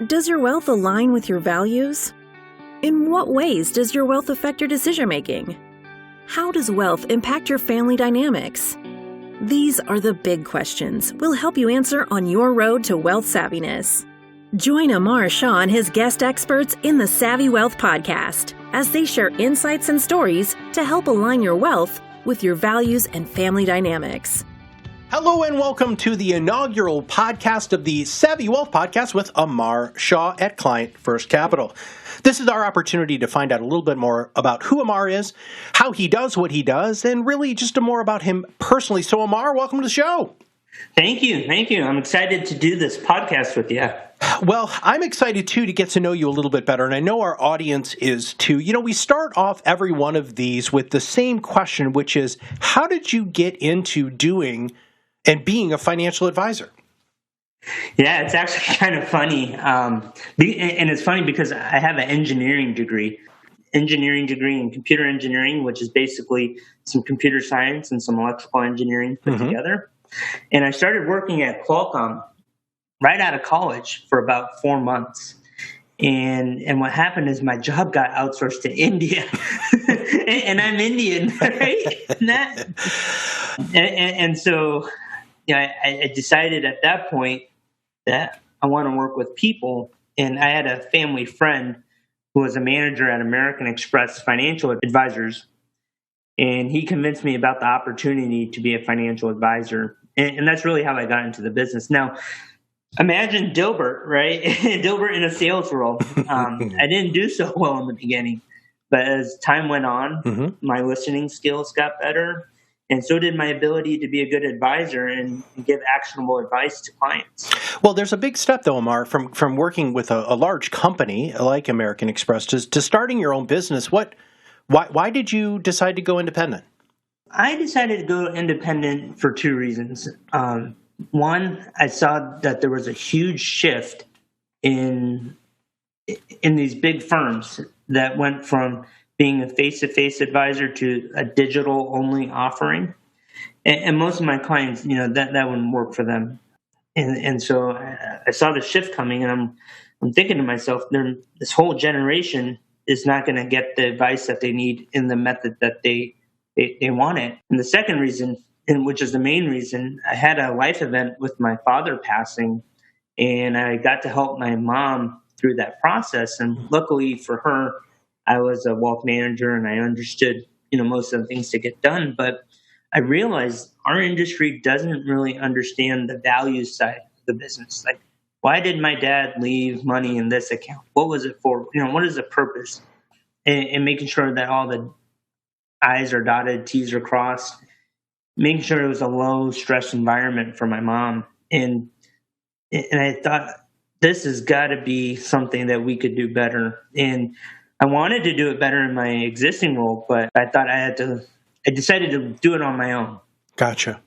Does your wealth align with your values? In what ways does your wealth affect your decision-making? How does wealth impact your family dynamics? These are the big questions we'll help you answer on your road to wealth savviness. Join Amar Shah and his guest experts in the Savvy Wealth Podcast as they share insights and stories to help align your wealth with your values and family dynamics. Hello and welcome to the inaugural podcast of the Savvy Wealth Podcast with Amar Shah at Client First Capital. This is our opportunity to find out a little bit more about who Amar is, how he does what he does, and really just more about him personally. So Amar, welcome to the show. Thank you. I'm excited to do this podcast with you. Well, I'm excited, too, to get to know you a little bit better, and I know our audience is, too. You know, we start off every one of these with the same question, which is, how did you get into doing and being a financial advisor? Yeah, it's actually kind of funny. And it's funny because I have an engineering degree in computer engineering, which is basically some computer science and some electrical engineering put together. And I started working at Qualcomm right out of college for about 4 months. And what happened is my job got outsourced to India. and I'm Indian, right? And so I decided at that point that I want to work with people. And I had a family friend who was a manager at American Express Financial Advisors. And he convinced me about the opportunity to be a financial advisor. And that's really how I got into the business. Now, imagine Dilbert, right? Dilbert in a sales role. I didn't do so well in the beginning. But as time went on, my listening skills got better. And so did my ability to be a good advisor and give actionable advice to clients. Well, there's a big step, though, Amar, from working with a large company like American Express to starting your own business. Why did you decide to go independent? I decided to go independent for two reasons. One, I saw that there was a huge shift in these big firms that went from being a face-to-face advisor to a digital-only offering. And most of my clients, that wouldn't work for them. And so I saw the shift coming, and I'm thinking to myself, this whole generation is not going to get the advice that they need in the method that they want it. And the second reason, and which is the main reason, I had a life event with my father passing, and I got to help my mom through that process. And luckily for her, I was a wealth manager and I understood, most of the things to get done. But I realized our industry doesn't really understand the value side of the business. Like, why did my dad leave money in this account? What was it for? What is the purpose? And making sure that all the I's are dotted, T's are crossed, making sure it was a low stress environment for my mom. And I thought, this has got to be something that we could do better. And I wanted to do it better in my existing role, but I thought I decided to do it on my own. Gotcha.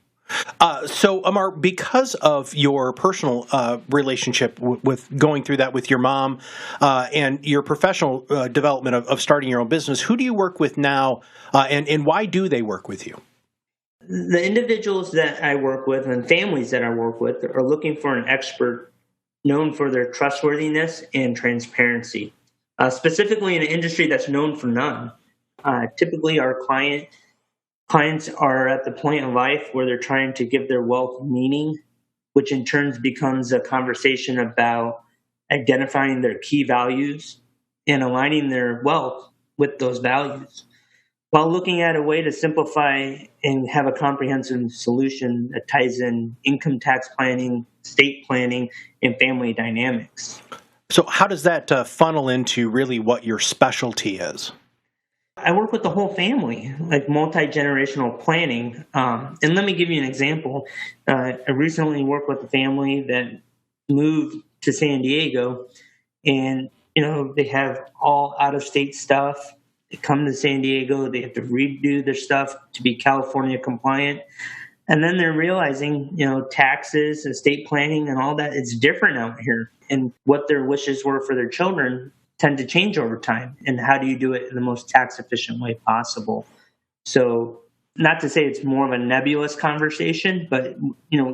So, Amar, because of your personal relationship with going through that with your mom and your professional development of starting your own business, who do you work with now and why do they work with you? The individuals that I work with and families that I work with are looking for an expert known for their trustworthiness and transparency. Specifically in an industry that's known for none. Typically, our clients are at the point in life where they're trying to give their wealth meaning, which in turn becomes a conversation about identifying their key values and aligning their wealth with those values, while looking at a way to simplify and have a comprehensive solution that ties in income tax planning, estate planning, and family dynamics. So how does that funnel into really what your specialty is? I work with the whole family, like multi-generational planning. And let me give you an example. I recently worked with a family that moved to San Diego, and they have all out-of-state stuff. They come to San Diego, they have to redo their stuff to be California compliant. And then they're realizing, taxes, estate planning, and all that, it's different out here. And what their wishes were for their children tend to change over time. And how do you do it in the most tax efficient way possible? So not to say it's more of a nebulous conversation, but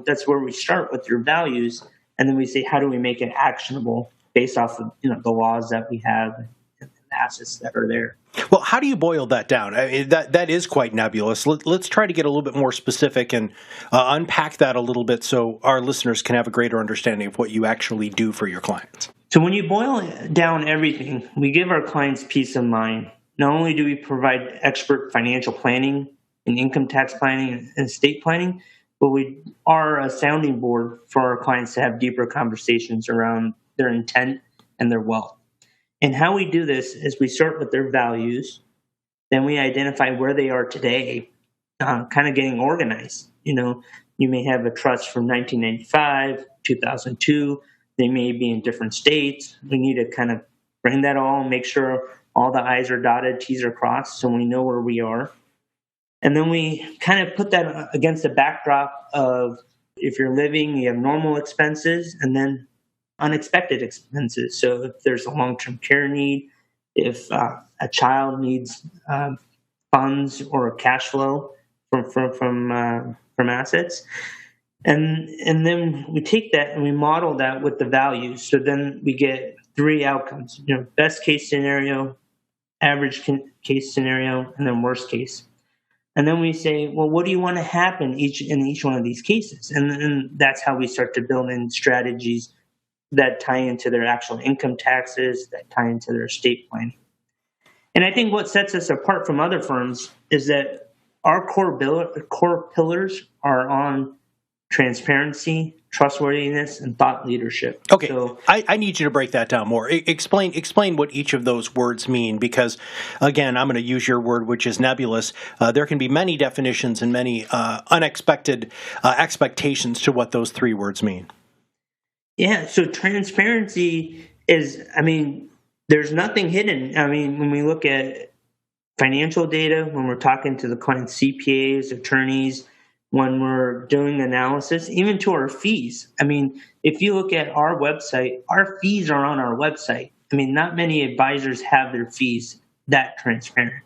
that's where we start with your values. And then we say, how do we make it actionable? based off of the laws that we have and the assets that are there. Well, how do you boil that down? I mean, that is quite nebulous. Let's try to get a little bit more specific and unpack that a little bit so our listeners can have a greater understanding of what you actually do for your clients. So when you boil down everything, we give our clients peace of mind. Not only do we provide expert financial planning and income tax planning and estate planning, but we are a sounding board for our clients to have deeper conversations around their intent and their wealth. And how we do this is we start with their values, then we identify where they are today, kind of getting organized. You may have a trust from 1995, 2002. They may be in different states. We need to kind of bring that all and make sure all the I's are dotted, T's are crossed, so we know where we are. And then we kind of put that against the backdrop of if you're living, you have normal expenses and then unexpected expenses. So if there's a long-term care need, if a child needs funds or a cash flow from assets, and then we take that and we model that with the values. So then we get three outcomes: best case scenario, average case scenario, and then worst case. And then we say, well, what do you want to happen in each one of these cases? And then that's how we start to build in strategies that tie into their actual income taxes, that tie into their estate planning. And I think what sets us apart from other firms is that our core pillars are on transparency, trustworthiness, and thought leadership. Okay, so I need you to break that down more. Explain what each of those words mean, because, again, I'm going to use your word, which is nebulous. There can be many definitions and many unexpected expectations to what those three words mean. Yeah, so transparency is, there's nothing hidden. When we look at financial data, when we're talking to the client's CPAs, attorneys, when we're doing analysis, even to our fees. If you look at our website, our fees are on our website. Not many advisors have their fees that transparent.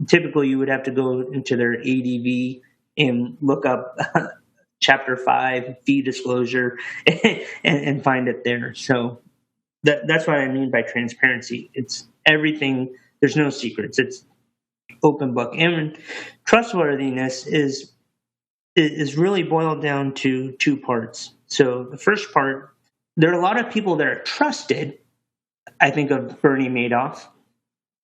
Typically, you would have to go into their ADV and look up Chapter 5, fee disclosure, and find it there. So that's what I mean by transparency. It's everything. There's no secrets. It's open book. And trustworthiness is really boiled down to two parts. So the first part, there are a lot of people that are trusted. I think of Bernie Madoff,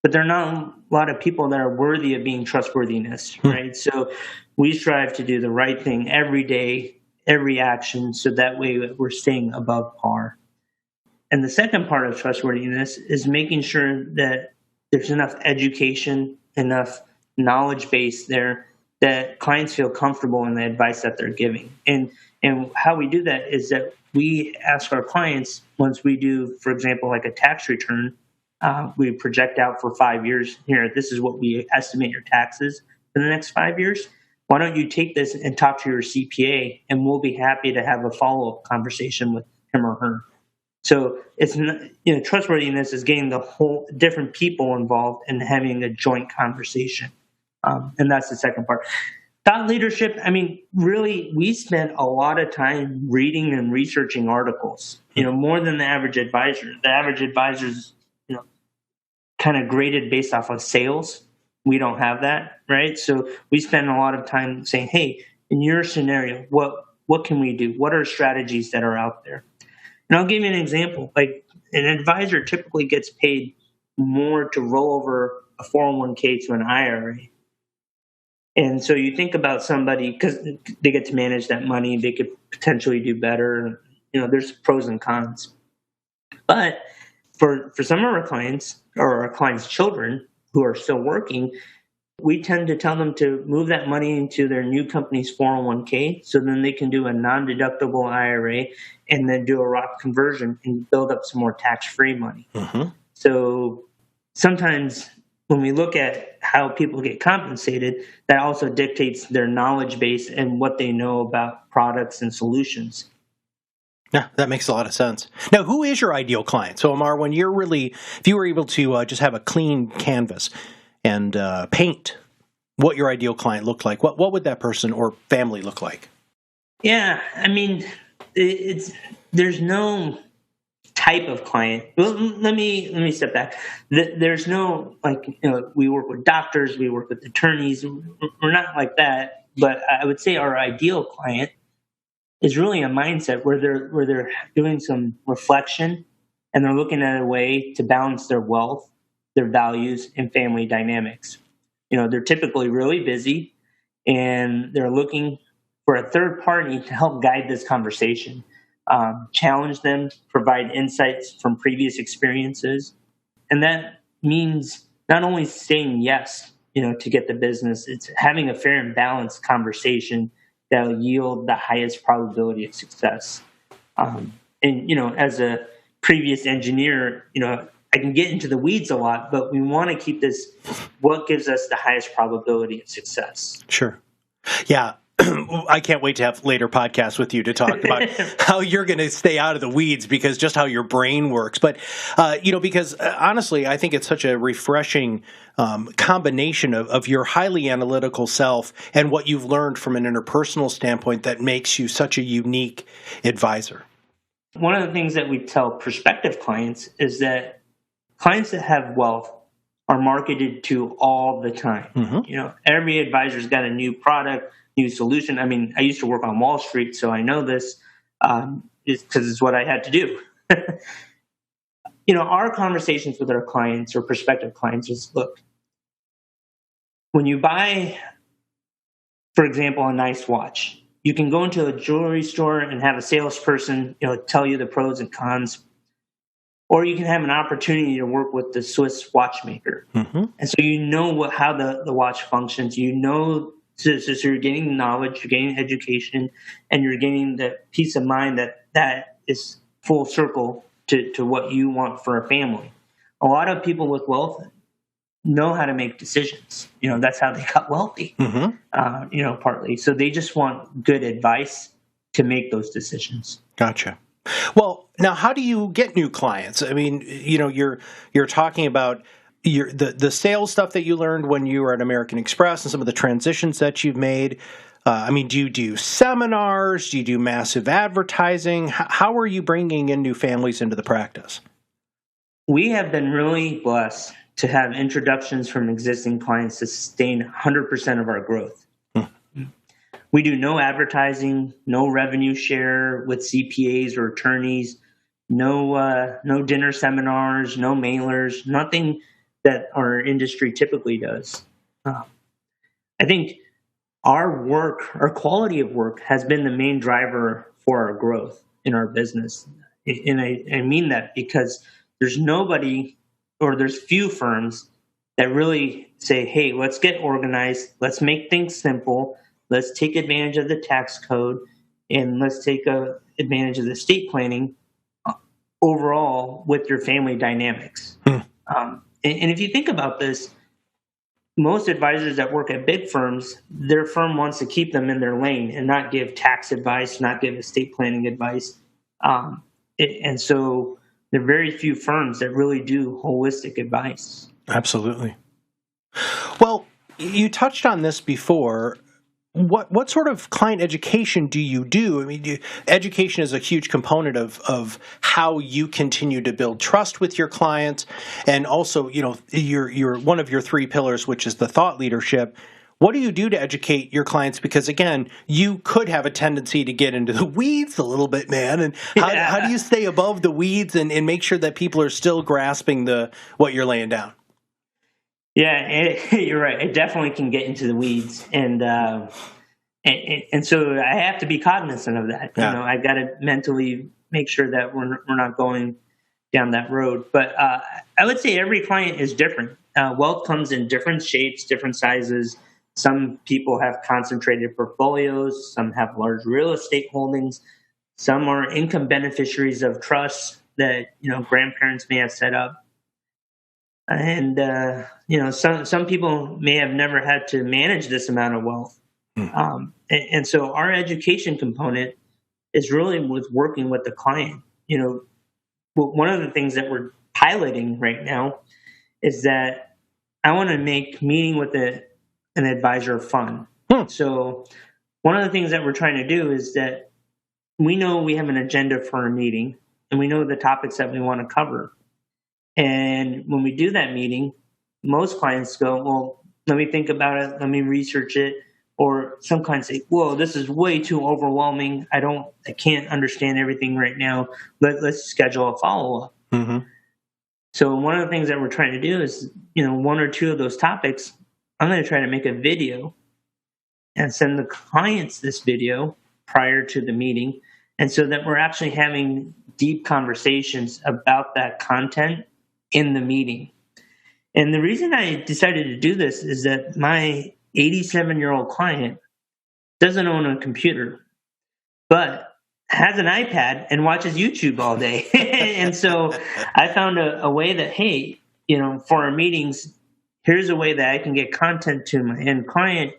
but there are not a lot of people that are worthy of being trustworthiness, right? So we strive to do the right thing every day, every action, so that way we're staying above par. And the second part of trustworthiness is making sure that there's enough education, enough knowledge base there that clients feel comfortable in the advice that they're giving. And how we do that is that we ask our clients, once we do, for example, like a tax return, we project out for 5 years. Here, this is what we estimate your taxes for the next 5 years. Why don't you take this and talk to your CPA, and we'll be happy to have a follow-up conversation with him or her. So it's trustworthiness is getting the whole different people involved and having a joint conversation. And that's the second part. Thought leadership, really, we spent a lot of time reading and researching articles, more than the average advisor. The average advisor is, kind of graded based off of sales. We don't have that, right? So we spend a lot of time saying, hey, in your scenario, what can we do? What are strategies that are out there? And I'll give you an example. Like an advisor typically gets paid more to roll over a 401k to an IRA. And so you think about somebody, because they get to manage that money, they could potentially do better. There's pros and cons. But for some of our clients or our clients' children who are still working, we tend to tell them to move that money into their new company's 401k, so then they can do a non-deductible IRA and then do a Roth conversion and build up some more tax-free money. Mm-hmm. So sometimes when we look at how people get compensated, that also dictates their knowledge base and what they know about products and solutions. Yeah, that makes a lot of sense. Now, who is your ideal client? So, Amar, if you were able to just have a clean canvas and paint what your ideal client looked like, what would that person or family look like? Yeah, there's no type of client. Well, let me step back. There's no we work with doctors, we work with attorneys. We're not like that. But I would say our ideal client is really a mindset where they're doing some reflection and they're looking at a way to balance their wealth, their values, and family dynamics. They're typically really busy and they're looking for a third party to help guide this conversation, challenge them, provide insights from previous experiences. And that means not only saying yes, to get the business, it's having a fair and balanced conversation that'll yield the highest probability of success. And as a previous engineer, I can get into the weeds a lot, but we want to keep this what gives us the highest probability of success. Sure. Yeah. I can't wait to have later podcasts with you to talk about how you're going to stay out of the weeds, because just how your brain works. But, because honestly, I think it's such a refreshing combination of your highly analytical self and what you've learned from an interpersonal standpoint that makes you such a unique advisor. One of the things that we tell prospective clients is that clients that have wealth are marketed to all the time. Mm-hmm. Every advisor's got a new product, new solution. I mean, I used to work on Wall Street, so I know this because it's what I had to do. Our conversations with our clients or prospective clients is, look, when you buy, for example, a nice watch, you can go into a jewelry store and have a salesperson, tell you the pros and cons, or you can have an opportunity to work with the Swiss watchmaker. Mm-hmm. And so how the watch functions, so you're getting knowledge, you're getting education, and you're getting the peace of mind that is full circle to what you want for a family. A lot of people with wealth know how to make decisions. That's how they got wealthy, mm-hmm. Partly. So they just want good advice to make those decisions. Gotcha. Well, now, how do you get new clients? I mean, you're talking about the sales stuff that you learned when you were at American Express and some of the transitions that you've made. Do you do seminars? Do you do massive advertising? How are you bringing in new families into the practice? We have been really blessed to have introductions from existing clients to sustain 100% of our growth. We do no advertising, no revenue share with CPAs or attorneys, no dinner seminars, no mailers, nothing that our industry typically does. I think our quality of work has been the main driver for our growth in our business. And I mean that because there's few firms that really say, hey, let's get organized, let's make things simple, let's take advantage of the tax code, and let's take advantage of the estate planning overall with your family dynamics. And if you think about this, most advisors that work at big firms, their firm wants to keep them in their lane and not give tax advice, not give estate planning advice. And so there are very few firms that really do holistic advice. Absolutely. Well, you touched on this before. What sort of client education do you do? I mean, education is a huge component of how you continue to build trust with your clients, and also, your one of your three pillars, which is the thought leadership. What do you do to educate your clients? Because again, you could have a tendency to get into the weeds a little bit, man. And how do you stay above the weeds and make sure that people are still grasping what you're laying down? Yeah, you're right. It definitely can get into the weeds, and so I have to be cognizant of that. Yeah. I got to mentally make sure that we're not going down that road. But I would say every client is different. Wealth comes in different shapes, different sizes. Some people have concentrated portfolios. Some have large real estate holdings. Some are income beneficiaries of trusts that grandparents may have set up. And some people may have never had to manage this amount of wealth. And so our education component is really with working with the client. One of the things that we're piloting right now is that I want to make meeting with an advisor fun. So one of the things that we're trying to do is that we know we have an agenda for a meeting. and we know the topics that we want to cover. And when we do that meeting, most clients go, well, let me think about it. Let me research it. Or some clients say, whoa, this is way too overwhelming. I can't understand everything right now. Let's schedule a follow-up. Mm-hmm. So one of the things that we're trying to do is, one or two of those topics, I'm going to try to make a video and send the clients this video prior to the meeting. And so that we're actually having deep conversations about that content in the meeting. And the reason I decided to do this is that my 87-year-old client doesn't own a computer, but has an iPad and watches YouTube all day. And so I found a way that, hey, for our meetings, here's a way that I can get content to my end client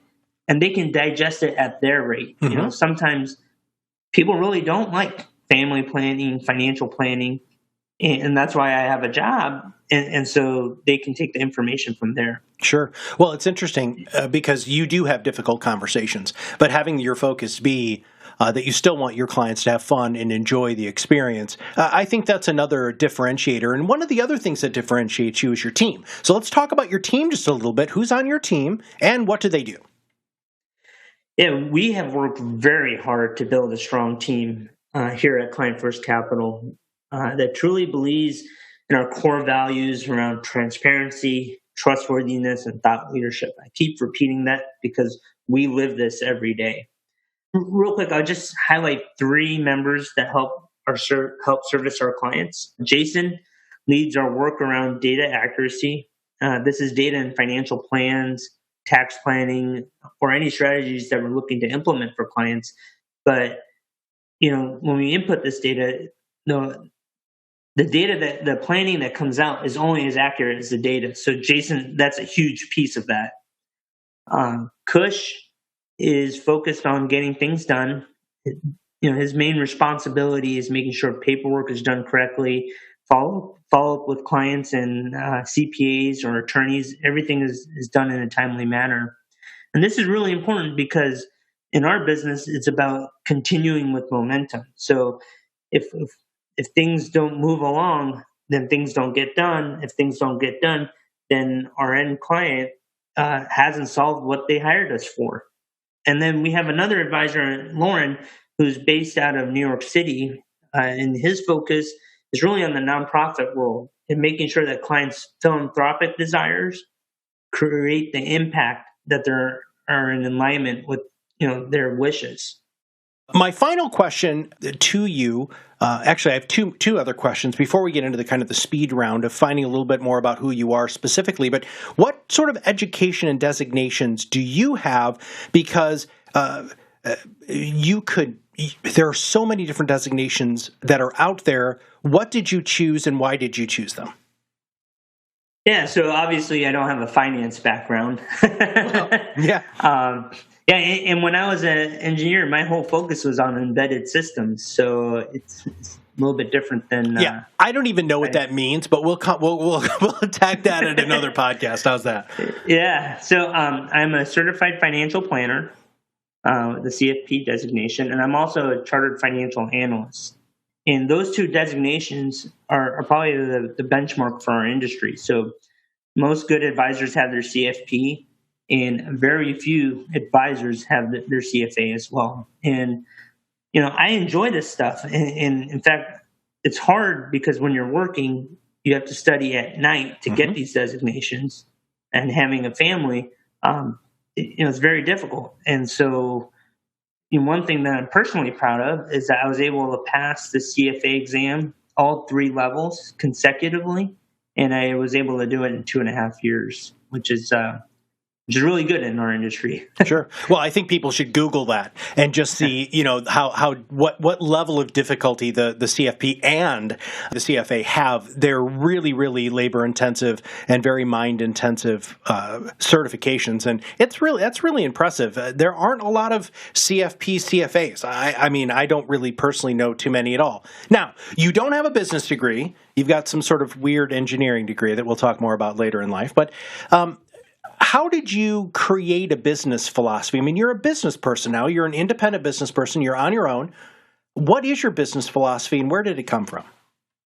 and they can digest it at their rate. Mm-hmm. Sometimes people really don't like family planning, financial planning, and that's why I have a job. And so they can take the information from there. Sure. Well, it's interesting because you do have difficult conversations, but having your focus be that you still want your clients to have fun and enjoy the experience, I think that's another differentiator. And one of the other things that differentiates you is your team. So let's talk about your team just a little bit. Who's on your team and what do they do? Yeah, we have worked very hard to build a strong team here at Client First Capital that truly believes in our core values around transparency, trustworthiness, and thought leadership. I keep repeating that because we live this every day. Real quick, I'll just highlight 3 members that help service our clients. Jason leads our work around data accuracy. This is data and financial plans, tax planning, or any strategies that we're looking to implement for clients. But when we input this data, the data the planning that comes out is only as accurate as the data. So Jason, that's a huge piece of that. Kush is focused on getting things done. His main responsibility is making sure paperwork is done correctly, follow up with clients and CPAs or attorneys. Everything is done in a timely manner. And this is really important because in our business, it's about continuing with momentum. So if things don't move along, then things don't get done. If things don't get done, then our end client hasn't solved what they hired us for. And then we have another advisor, Lauren, who's based out of New York City, and his focus is really on the nonprofit world and making sure that clients' philanthropic desires create the impact that are in alignment with their wishes. My final question to you, actually, I have two other questions before we get into the kind of the speed round of finding a little bit more about who you are specifically. But what sort of education and designations do you have? Because there are so many different designations that are out there. What did you choose and why did you choose them? Yeah, so obviously I don't have a finance background. Yeah. Yeah, and when I was an engineer, my whole focus was on embedded systems, so it's a little bit different than. Yeah, I don't even know what that means, but we'll attack that at another podcast. How's that? Yeah, so I'm a certified financial planner, the CFP designation, and I'm also a chartered financial analyst. And those 2 designations are probably the benchmark for our industry. So most good advisors have their CFP. And very few advisors have their CFA as well. And, I enjoy this stuff. And in fact, it's hard because when you're working, you have to study at night to get these designations. And having a family, it's very difficult. And so one thing that I'm personally proud of is that I was able to pass the CFA exam, all 3 levels consecutively. And I was able to do it in 2.5 years, which is really good in our industry. Sure. Well, I think people should Google that and just see, what level of difficulty the CFP and the CFA have. They're really, really labor intensive and very mind intensive certifications, and that's really impressive. There aren't a lot of CFAs. I mean, I don't really personally know too many at all. Now, you don't have a business degree. You've got some sort of weird engineering degree that we'll talk more about later in life, but. How did you create a business philosophy? I mean, you're a business person now. You're an independent business person. You're on your own. What is your business philosophy and where did it come from?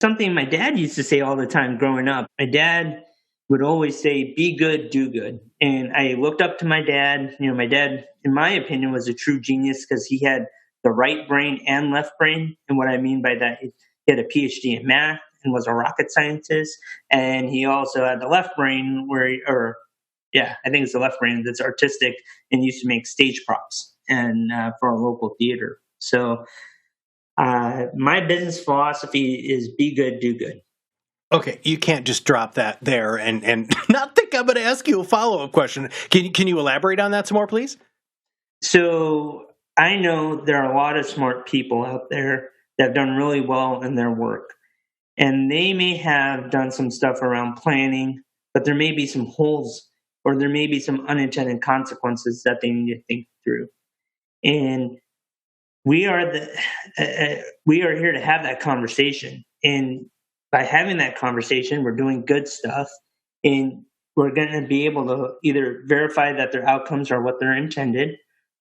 something my dad used to say all the time growing up. My dad would always say, be good, do good. And I looked up to my dad. My dad, in my opinion, was a true genius because he had the right brain and left brain. And what I mean by that, he had a PhD in math and was a rocket scientist. And he also had the left brain I think it's the left brain that's artistic and used to make stage props and for a local theater. So my business philosophy is be good, do good. Okay, you can't just drop that there and not think I'm going to ask you a follow-up question. Can you elaborate on that some more, please? So I know there are a lot of smart people out there that have done really well in their work. And they may have done some stuff around planning, but there may be some holes or there may be some unintended consequences that they need to think through. And we are here to have that conversation. And by having that conversation, we're doing good stuff, and we're going to be able to either verify that their outcomes are what they're intended,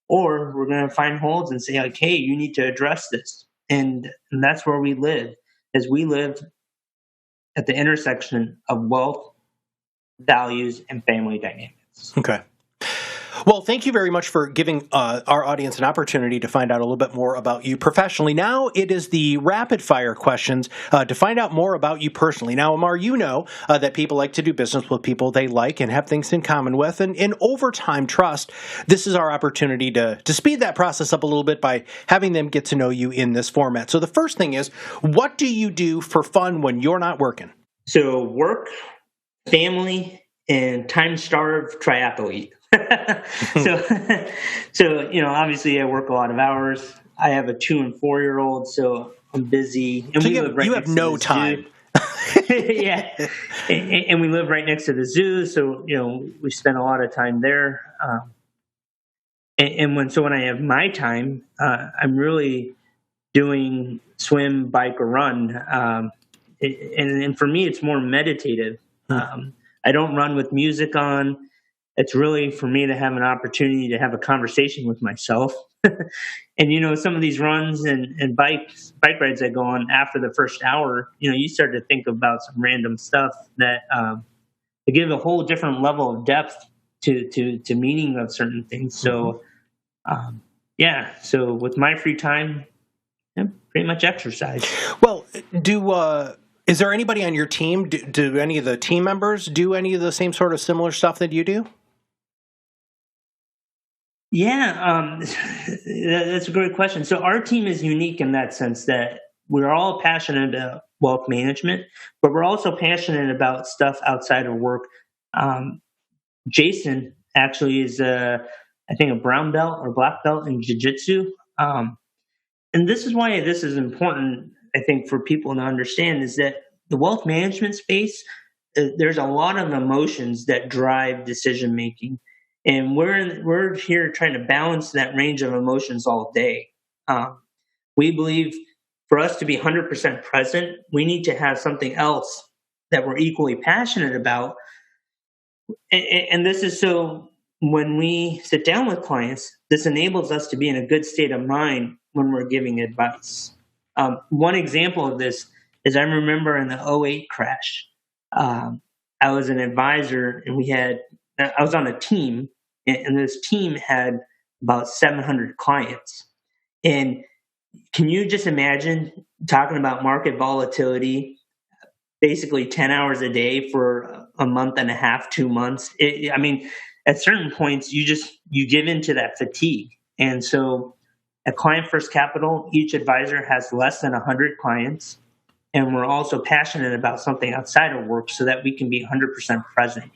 or we're going to find holes and say, like, hey, you need to address this. And that's where we live, as we live at the intersection of wealth, values, and family dynamics. Okay. Well, thank you very much for giving our audience an opportunity to find out a little bit more about you professionally. Now it is the rapid fire questions to find out more about you personally. Now, Amar, you know that people like to do business with people they like and have things in common with. And in over time trust, this is our opportunity to speed that process up a little bit by having them get to know you in this format. So the first thing is, what do you do for fun when you're not working? So work, family, and time-starved triathlete. so obviously I work a lot of hours. I have a 2 and 4 year old, so I'm busy. And so you have no time. Yeah, and we live right next to the zoo, so we spend a lot of time there. And when I have my time, I'm really doing swim, bike, or run. And for me, it's more meditative. I don't run with music on. It's really for me to have an opportunity to have a conversation with myself. And, some of these runs and bike rides I go on after the first hour, you start to think about some random stuff that to give a whole different level of depth to meaning of certain things. So, so with my free time, pretty much exercise. Well, is there anybody on your team? Do any of the team members do any of the same sort of similar stuff that you do? Yeah, that's a great question. So our team is unique in that sense that we're all passionate about wealth management, but we're also passionate about stuff outside of work. Jason actually is, I think, a brown belt or black belt in jiu-jitsu. And this is why this is important, I think, for people to understand, is that the wealth management space, there's a lot of emotions that drive decision making. And we're here trying to balance that range of emotions all day. We believe for us to be 100% present, we need to have something else that we're equally passionate about. And this is so when we sit down with clients, this enables us to be in a good state of mind when we're giving advice. One example of this is I remember in the '08 crash, I was an advisor and I was on a team, and this team had about 700 clients. And can you just imagine talking about market volatility, basically 10 hours a day for a month and a half, 2 months? At certain points, you give into that fatigue. And so at Client First Capital, each advisor has less than 100 clients. And we're also passionate about something outside of work so that we can be 100% present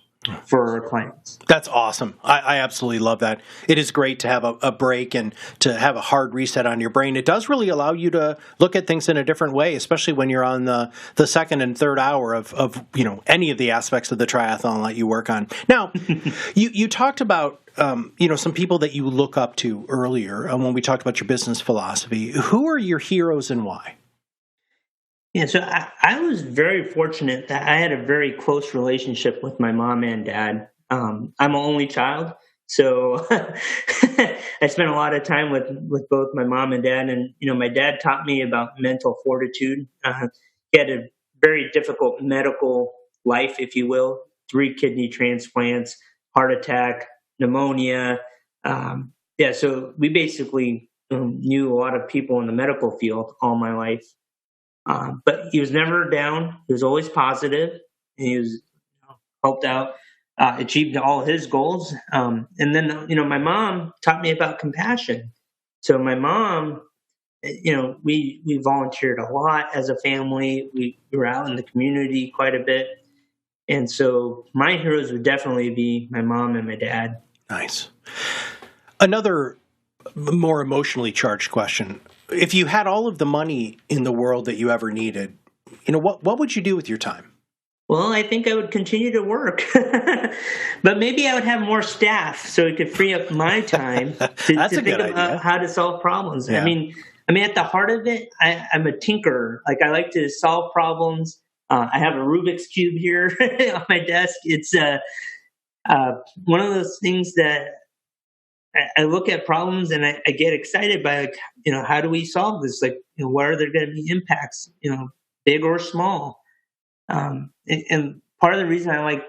for our clients. That's awesome. I absolutely love that. It is great to have a break and to have a hard reset on your brain. It does really allow you to look at things in a different way, especially when you're on the second and third hour of any of the aspects of the triathlon that you work on. Now, you talked about some people that you look up to earlier when we talked about your business philosophy. Who are your heroes and why? Yeah, so I was very fortunate that I had a very close relationship with my mom and dad. I'm an only child, so I spent a lot of time with both my mom and dad. And my dad taught me about mental fortitude. He had a very difficult medical life, if you will. 3 kidney transplants, heart attack, pneumonia. Yeah, so we basically knew a lot of people in the medical field all my life. But he was never down. He was always positive, and he was helped out, achieved all his goals. And then, my mom taught me about compassion. So my mom, we volunteered a lot as a family. We were out in the community quite a bit. And so my heroes would definitely be my mom and my dad. Nice. Another more emotionally charged question. If you had all of the money in the world that you ever needed, what would you do with your time? Well, I think I would continue to work, but maybe I would have more staff so it could free up my time to think about how to solve problems. Yeah. I mean, at the heart of it, I'm a tinkerer. Like, I like to solve problems. I have a Rubik's Cube here on my desk. It's one of those things that I look at problems and I get excited by, like, how do we solve this? Like, what are there going to be impacts, big or small? And part of the reason I like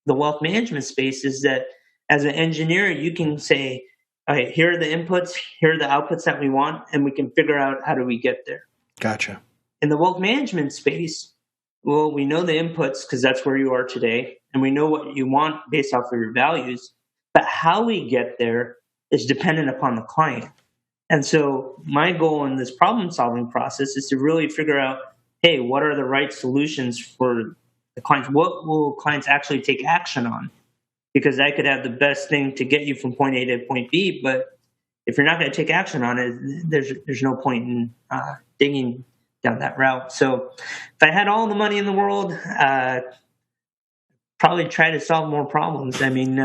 the wealth management space is that as an engineer, you can say, all right, here are the inputs, here are the outputs that we want, and we can figure out how do we get there. Gotcha. In the wealth management space, well, we know the inputs because that's where you are today, and we know what you want based off of your values, but how we get there is dependent upon the client. And so my goal in this problem-solving process is to really figure out, hey, what are the right solutions for the clients? What will clients actually take action on? Because I could have the best thing to get you from point A to point B, but if you're not going to take action on it, there's no point in digging down that route. So if I had all the money in the world, probably try to solve more problems. I mean,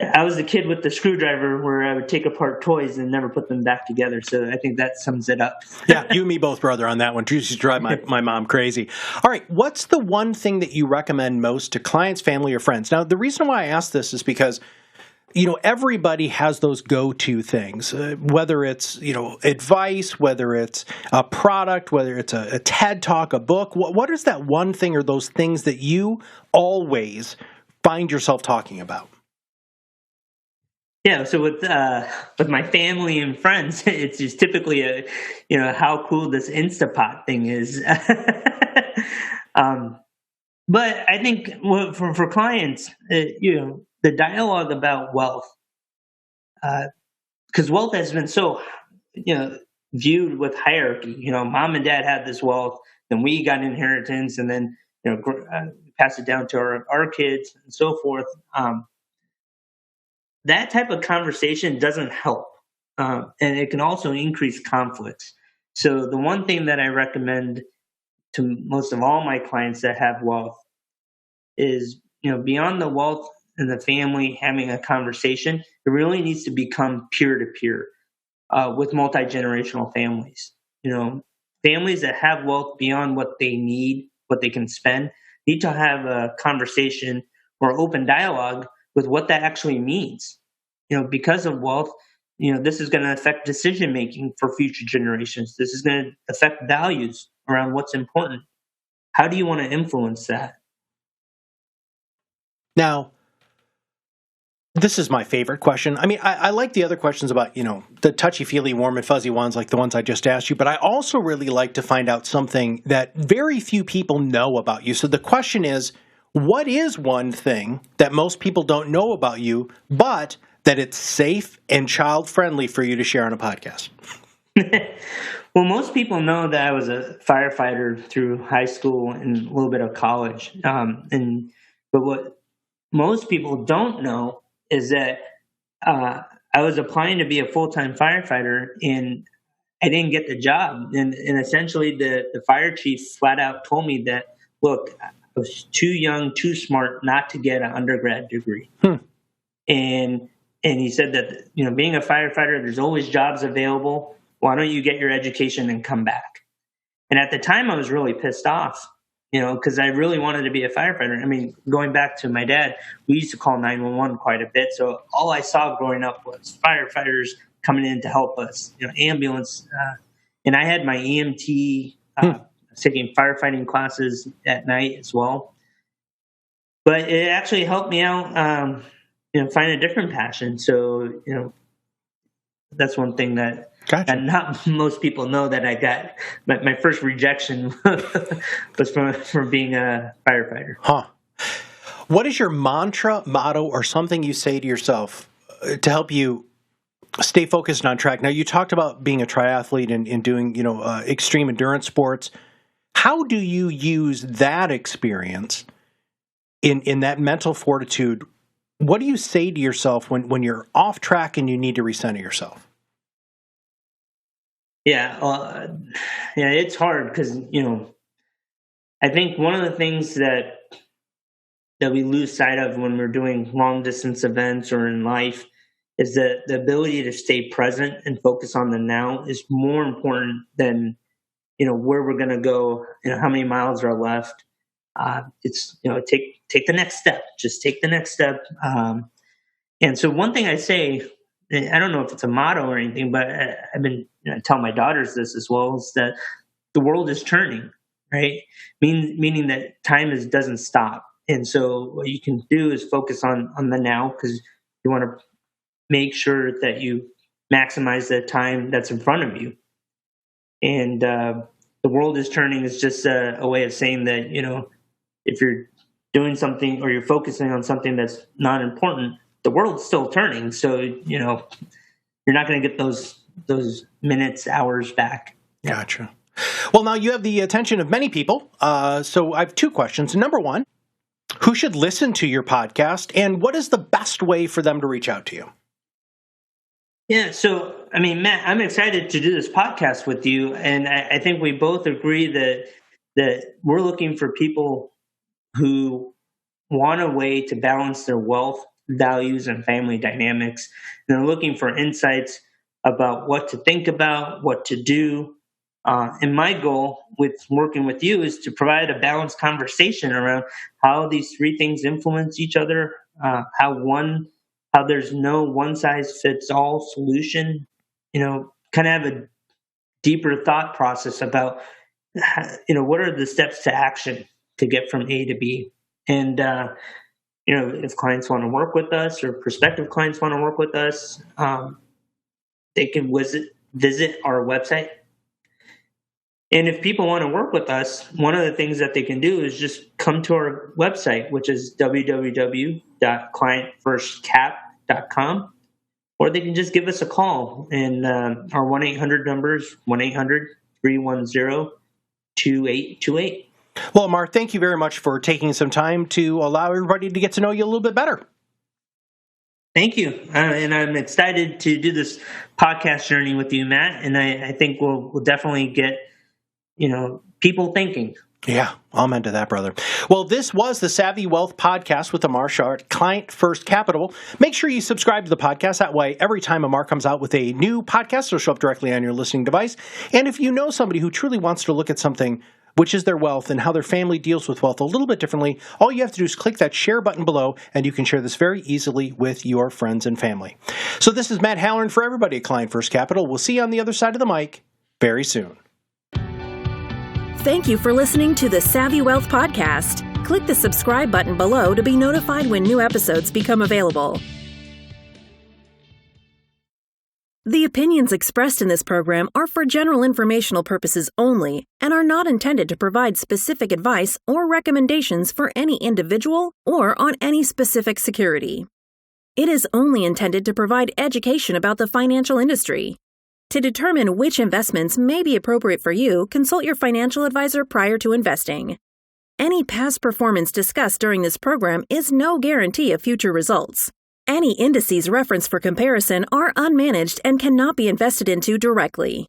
I was the kid with the screwdriver where I would take apart toys and never put them back together. So I think that sums it up. Yeah, you and me both, brother, on that one. Used to drive my mom crazy. All right, what's the one thing that you recommend most to clients, family, or friends? Now, the reason why I ask this is because, everybody has those go-to things, whether it's, advice, whether it's a product, whether it's a TED Talk, a book. What is that one thing or those things that you always find yourself talking about? Yeah, so with my family and friends, it's just typically how cool this Instapot thing is. But I think for clients, the dialogue about wealth, because wealth has been so viewed with hierarchy. Mom and dad had this wealth, then we got inheritance, and then pass it down to our kids and so forth. That type of conversation doesn't help, and it can also increase conflicts. So the one thing that I recommend to most of all my clients that have wealth is, beyond the wealth and the family having a conversation, it really needs to become peer-to-peer with multi-generational families. Families that have wealth beyond what they need, what they can spend, need to have a conversation or open dialogue with what that actually means. Because of wealth, this is going to affect decision making for future generations. This is going to affect values around what's important. How do you want to influence that? Now, this is my favorite question. I mean, I like the other questions about, the touchy-feely, warm and fuzzy ones like the ones I just asked you, but I also really like to find out something that very few people know about you. So the question is, what is one thing that most people don't know about you, but that it's safe and child-friendly for you to share on a podcast? Well, most people know that I was a firefighter through high school and a little bit of college. But what most people don't know is that I was applying to be a full-time firefighter, and I didn't get the job. And essentially, the fire chief flat out told me that, look, I was too young, too smart not to get an undergrad degree. And he said that, being a firefighter, there's always jobs available. Why don't you get your education and come back? And at the time, I was really pissed off, because I really wanted to be a firefighter. I mean, going back to my dad, we used to call 911 quite a bit. So all I saw growing up was firefighters coming in to help us, ambulance. And I had my EMT was taking firefighting classes at night as well. But it actually helped me out, find a different passion. So, that's one thing that Gotcha. and not most people know, that I got my first rejection was from being a firefighter. Huh. What is your mantra, motto, or something you say to yourself to help you stay focused and on track? Now, you talked about being a triathlete and doing, extreme endurance sports. How do you use that experience in that mental fortitude? What do you say to yourself when you're off track and you need to recenter yourself? Yeah, it's hard because I think one of the things that we lose sight of when we're doing long distance events or in life is that the ability to stay present and focus on the now is more important than where we're going to go, how many miles are left. It's take the next step. Just take the next step. And so one thing I say, I don't know if it's a motto or anything, but I've been telling my daughters this as well, is that the world is turning, right? Meaning that time doesn't stop. And so what you can do is focus on the now, because you want to make sure that you maximize the time that's in front of you. And the world is turning is just a way of saying that, if you're doing something or you're focusing on something that's not important, the world's still turning. So, you're not going to get those minutes, hours back. Gotcha. Well, now you have the attention of many people. So I have two questions. Number one, who should listen to your podcast, and what is the best way for them to reach out to you? Yeah. So, Matt, I'm excited to do this podcast with you. And I think we both agree that we're looking for people who want a way to balance their wealth, values, and family dynamics. And they're looking for insights about what to think about, what to do. And my goal with working with you is to provide a balanced conversation around how these three things influence each other, how there's no one size fits all solution, kind of have a deeper thought process about, what are the steps to action to get from A to B. And, if clients want to work with us or prospective clients want to work with us, they can visit our website. And if people want to work with us, one of the things that they can do is just come to our website, which is www.clientfirstcap.com, or they can just give us a call. And our 1-800 number is 1-800-310-2828. Well, Amar, thank you very much for taking some time to allow everybody to get to know you a little bit better. Thank you. And I'm excited to do this podcast journey with you, Matt. And I think we'll definitely get, people thinking. Yeah, amen to that, brother. Well, this was the Savvy Wealth Podcast with Amar Shah at Client First Capital. Make sure you subscribe to the podcast. That way, every time Amar comes out with a new podcast, it'll show up directly on your listening device. And if you know somebody who truly wants to look at something, which is their wealth and how their family deals with wealth a little bit differently, all you have to do is click that share button below, and you can share this very easily with your friends and family. So this is Matt Halloran for everybody at Client First Capital. We'll see you on the other side of the mic very soon. Thank you for listening to the Savvy Wealth Podcast. Click the subscribe button below to be notified when new episodes become available. The opinions expressed in this program are for general informational purposes only and are not intended to provide specific advice or recommendations for any individual or on any specific security. It is only intended to provide education about the financial industry. To determine which investments may be appropriate for you, consult your financial advisor prior to investing. Any past performance discussed during this program is no guarantee of future results. Any indices referenced for comparison are unmanaged and cannot be invested into directly.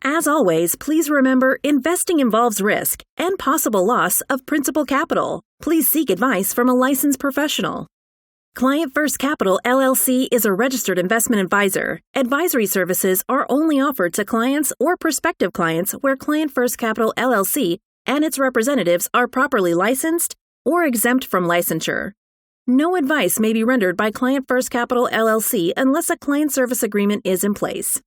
As always, please remember investing involves risk and possible loss of principal capital. Please seek advice from a licensed professional. Client First Capital, LLC is a registered investment advisor. Advisory services are only offered to clients or prospective clients where Client First Capital, LLC and its representatives are properly licensed or exempt from licensure. No advice may be rendered by Client First Capital, LLC unless a client service agreement is in place.